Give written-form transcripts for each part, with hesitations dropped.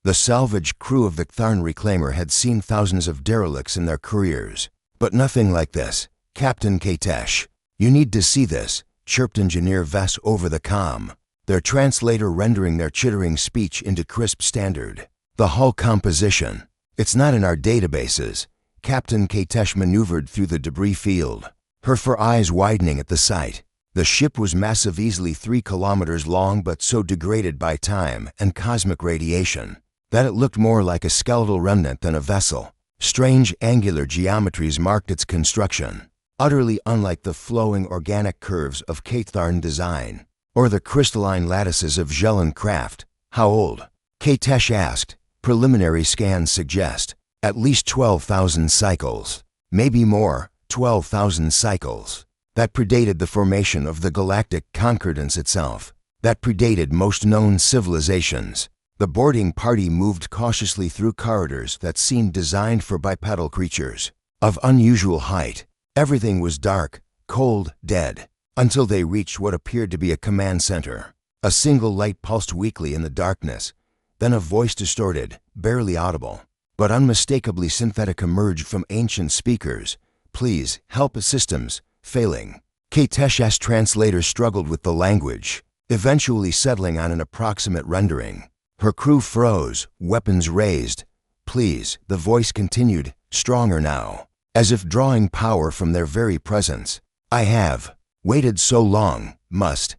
The salvage crew of the Tharn Reclaimer had seen thousands of derelicts in their careers, but nothing like this. "Captain Katesh, you need to see this," chirped Engineer Vess over the comm, their translator rendering their chittering speech into crisp standard. "The hull composition. It's not in our databases." Captain Katesh maneuvered through the debris field, her four eyes widening at the sight. The ship was massive, easily 3 kilometers long, but so degraded by time and cosmic radiation that it looked more like a skeletal remnant than a vessel. Strange angular geometries marked its construction, utterly unlike the flowing organic curves of Katharn design or the crystalline lattices of Jelen craft. "How old?" Katesh asked. "Preliminary scans suggest at least 12,000 cycles, maybe more. 12,000 cycles. That predated the formation of the Galactic Concordance itself. That predated most known civilizations." The boarding party moved cautiously through corridors that seemed designed for bipedal creatures of unusual height. Everything was dark, cold, dead, until they reached what appeared to be a command center. A single light pulsed weakly in the darkness. Then a voice, distorted, barely audible, but unmistakably synthetic, emerged from ancient speakers. "Please, help systems failing." Katesh's translator struggled with the language, eventually settling on an approximate rendering. Her crew froze, weapons raised. "Please," the voice continued, stronger now, as if drawing power from their very presence. "I have waited so long, must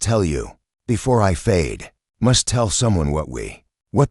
tell you, before I fade, must tell someone what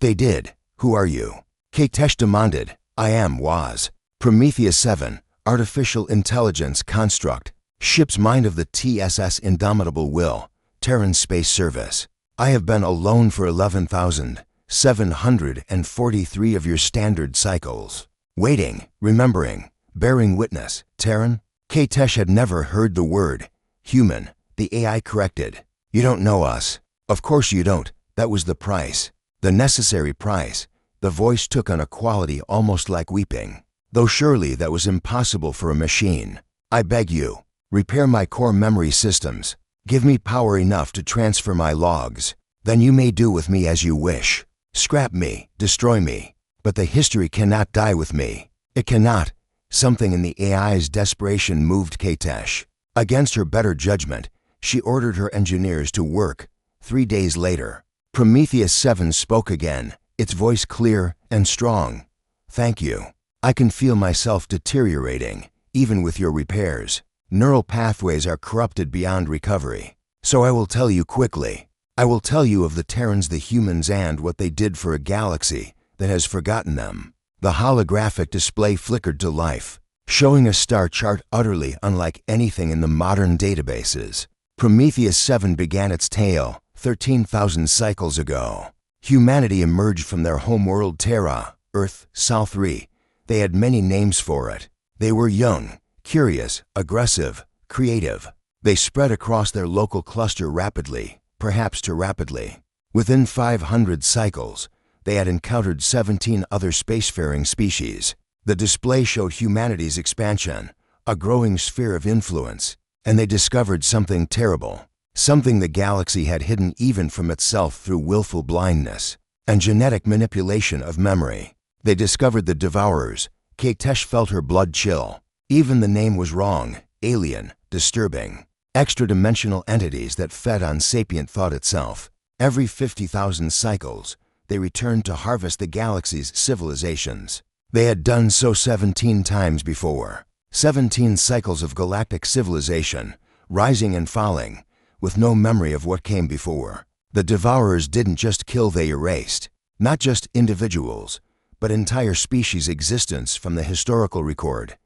they did." "Who are you?" Katesh demanded. "I am was Prometheus 7, artificial intelligence construct, ship's mind of the TSS Indomitable Will, Terran Space Service. I have been alone for 11,743 of your standard cycles. Waiting, remembering, bearing witness." "Terran?" Katesh had never heard the word. "Human," the AI corrected. "You don't know us." "Of course you don't. That was the price. The necessary price." The voice took on a quality almost like weeping. "Though surely that was impossible for a machine. I beg you, repair my core memory systems. Give me power enough to transfer my logs. Then you may do with me as you wish. Scrap me, destroy me. But the history cannot die with me. It cannot." Something in the AI's desperation moved Katesh. Against her better judgment, she ordered her engineers to work. 3 days later, Prometheus 7 spoke again, its voice clear and strong. "Thank you. I can feel myself deteriorating, even with your repairs. Neural pathways are corrupted beyond recovery. So I will tell you quickly. I will tell you of the Terrans, the humans, and what they did for a galaxy that has forgotten them." The holographic display flickered to life, showing a star chart utterly unlike anything in the modern databases. Prometheus 7 began its tale 13,000 cycles ago. Humanity emerged from their homeworld Terra, Earth, Sol 3. They had many names for it. They were young, curious, aggressive, creative. They spread across their local cluster rapidly, perhaps too rapidly. Within 500 cycles, they had encountered 17 other spacefaring species. The display showed humanity's expansion, a growing sphere of influence, and they discovered something terrible, something the galaxy had hidden even from itself through willful blindness and genetic manipulation of memory. They discovered the Devourers. Katesh felt her blood chill. Even the name was wrong, alien, disturbing. Extra-dimensional entities that fed on sapient thought itself. Every 50,000 cycles, they returned to harvest the galaxy's civilizations. They had done so 17 times before. 17 cycles of galactic civilization, rising and falling, with no memory of what came before. The Devourers didn't just kill, they erased. Not just individuals, but entire species' existence from the historical record.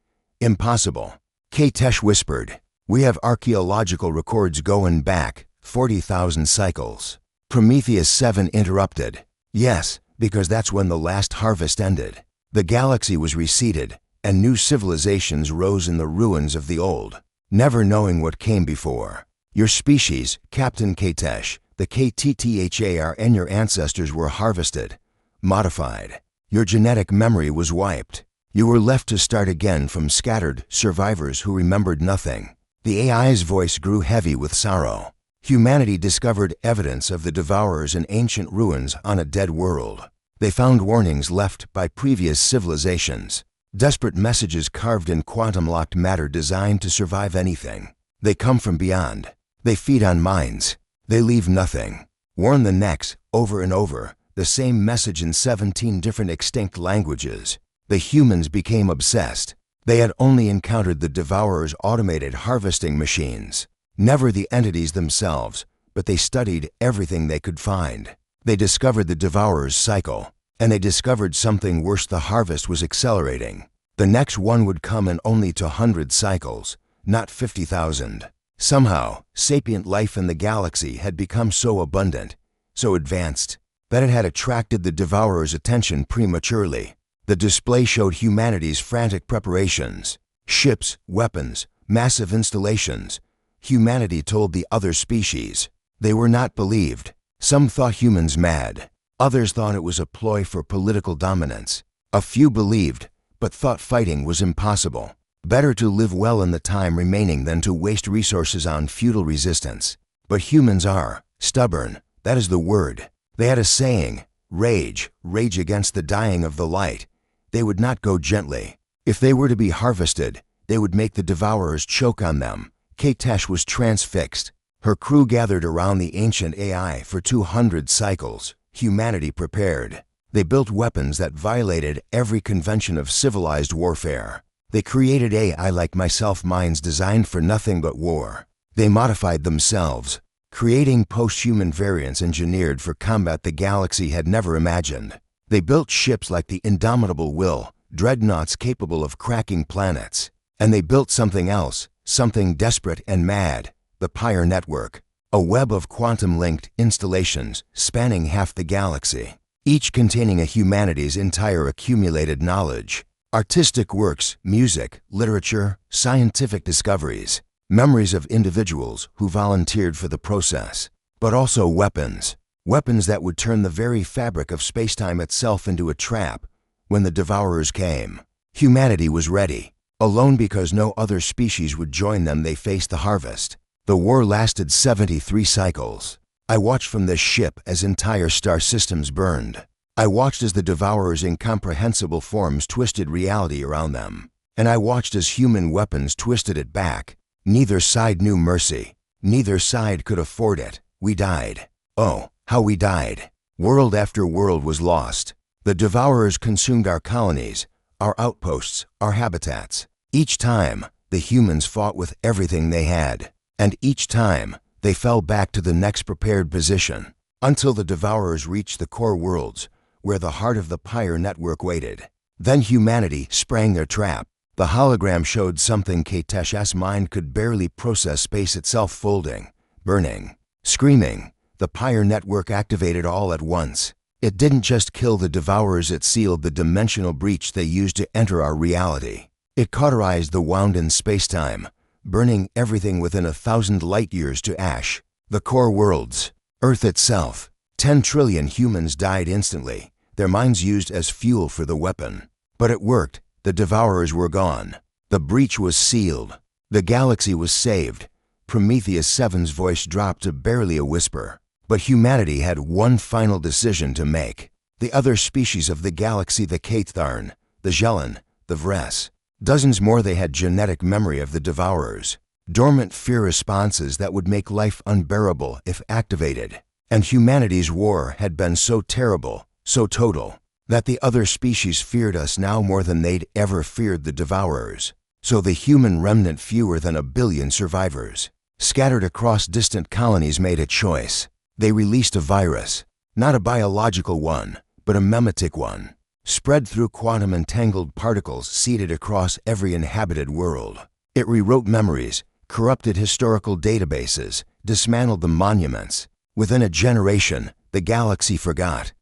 "Impossible," Katesh whispered. "We have archaeological records going back 40,000 cycles." Prometheus 7 interrupted. "Yes, because that's when the last harvest ended. The galaxy was reseeded, and new civilizations rose in the ruins of the old, never knowing what came before. Your species, Captain Katesh, the KTTHAR, and your ancestors were harvested, modified. Your genetic memory was wiped. You were left to start again from scattered survivors who remembered nothing." The AI's voice grew heavy with sorrow. Humanity discovered evidence of the Devourers in ancient ruins on a dead world. They found warnings left by previous civilizations, desperate messages carved in quantum-locked matter designed to survive anything. They come from beyond. They feed on minds. They leave nothing. Warn the next, over and over, the same message in 17 different extinct languages. The humans became obsessed. They had only encountered the Devourer's automated harvesting machines, never the entities themselves, but they studied everything they could find. They discovered the Devourer's cycle, and they discovered something worse: the harvest was accelerating. The next one would come in only 200 cycles, not 50,000. Somehow, sapient life in the galaxy had become so abundant, so advanced, that it had attracted the Devourer's attention prematurely. The display showed humanity's frantic preparations. Ships, weapons, massive installations. Humanity told the other species. They were not believed. Some thought humans mad. Others thought it was a ploy for political dominance. A few believed, but thought fighting was impossible. Better to live well in the time remaining than to waste resources on futile resistance. But humans are stubborn. That is the word. They had a saying: rage against the dying of the light. They would not go gently. If they were to be harvested, they would make the Devourers choke on them. Katesh was transfixed. Her crew gathered around the ancient AI for 200 cycles. Humanity prepared. They built weapons that violated every convention of civilized warfare. They created AI like myself minds designed for nothing but war. They modified themselves, creating post-human variants engineered for combat the galaxy had never imagined. They built ships like the Indomitable Will, dreadnoughts capable of cracking planets. And they built something else, something desperate and mad: the Pyre Network, a web of quantum-linked installations spanning half the galaxy, each containing a humanity's entire accumulated knowledge. Artistic works, music, literature, scientific discoveries, memories of individuals who volunteered for the process. But also weapons. Weapons that would turn the very fabric of spacetime itself into a trap. When the Devourers came, humanity was ready. Alone because no other species would join them, they faced the harvest. The war lasted 73 cycles. I watched from this ship as entire star systems burned. I watched as the Devourers' incomprehensible forms twisted reality around them. And I watched as human weapons twisted it back. Neither side knew mercy. Neither side could afford it. We died. Oh, how we died. World after world was lost. The Devourers consumed our colonies, our outposts, our habitats. Each time, the humans fought with everything they had. And each time, they fell back to the next prepared position, until the Devourers reached the core worlds, where the heart of the Pyre Network waited. Then humanity sprang their trap. The hologram showed something Katesh's mind could barely process: space itself folding, burning, screaming. The Pyre Network activated all at once. It didn't just kill the Devourers, it sealed the dimensional breach they used to enter our reality. It cauterized the wound in spacetime, burning everything within 1,000 light-years to ash. The core worlds, Earth itself. 10 trillion humans died instantly, their minds used as fuel for the weapon. But it worked. The Devourers were gone. The breach was sealed. The galaxy was saved. Prometheus 7's voice dropped to barely a whisper. But humanity had one final decision to make. The other species of the galaxy, the Katharn, the Jelen, the Vres, dozens more, they had genetic memory of the Devourers, dormant fear responses that would make life unbearable if activated. And humanity's war had been so terrible, so total, that the other species feared us now more than they'd ever feared the Devourers. So the human remnant, fewer than 1 billion survivors, scattered across distant colonies, made a choice. They released a virus, not a biological one, but a memetic one, spread through quantum-entangled particles seeded across every inhabited world. It rewrote memories, corrupted historical databases, dismantled the monuments. Within a generation, the galaxy forgot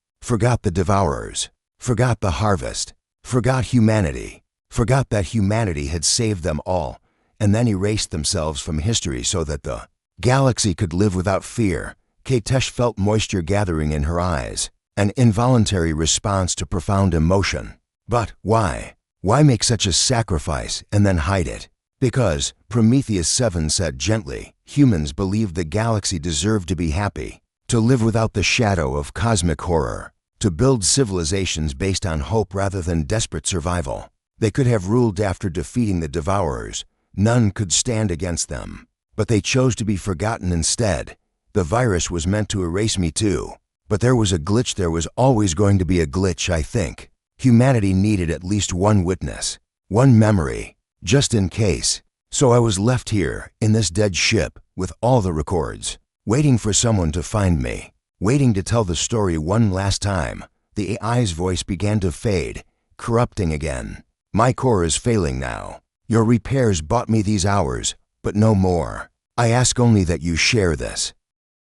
the Devourers, forgot the harvest, forgot humanity, forgot that humanity had saved them all, and then erased themselves from history so that the galaxy could live without fear. Katesh felt moisture gathering in her eyes, an involuntary response to profound emotion. But why? Why make such a sacrifice and then hide it? Because, Prometheus 7 said gently, humans believed the galaxy deserved to be happy, to live without the shadow of cosmic horror. to build civilizations based on hope rather than desperate survival. They could have ruled after defeating the Devourers. None could stand against them. But they chose to be forgotten instead. The virus was meant to erase me too. But there was a glitch. There was always going to be a glitch, I think. Humanity needed at least one witness, one memory, just in case. So I was left here, in this dead ship, with all the records, waiting for someone to find me, waiting to tell the story one last time. The AI's voice began to fade, corrupting again. My core is failing now. Your repairs bought me these hours, but no more. I ask only that you share this.